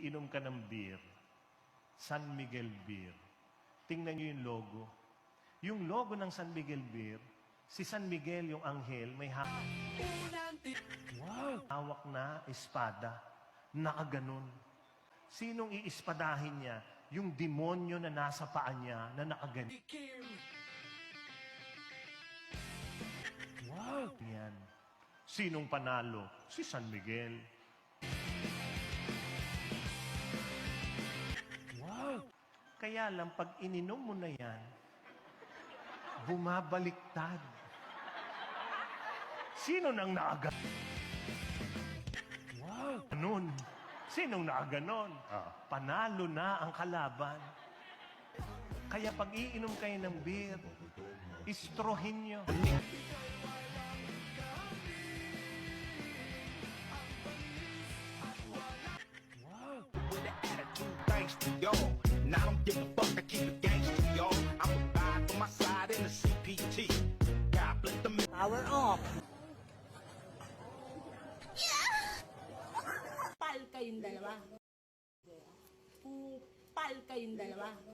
iinom ka ng beer, San Miguel Beer. Tingnan niyo yung logo. Yung logo ng San Miguel Beer, si San Miguel, yung anghel, may hawak na espada, nakaganon. Sinong iispadahin niya? Yung demonyo na nasa paa niya na nakaganon. Wow! Yan. Sinong panalo? Si San Miguel. Wow! Kaya lang, pag ininom mo na yan, bumabaliktad. Sino nang naaga? Wow! Ganun. Sinong naaganon? Panalo na ang kalaban. Kaya pag iinom kayo ng beer, istrohin nyo. Thanks to y'all. And I don't give a fuck, I keep it gangster, y'all. I'm a ride for my side in the CPT. God bless the Power off! Pal kayong dalawa. Pal kayong dalawa.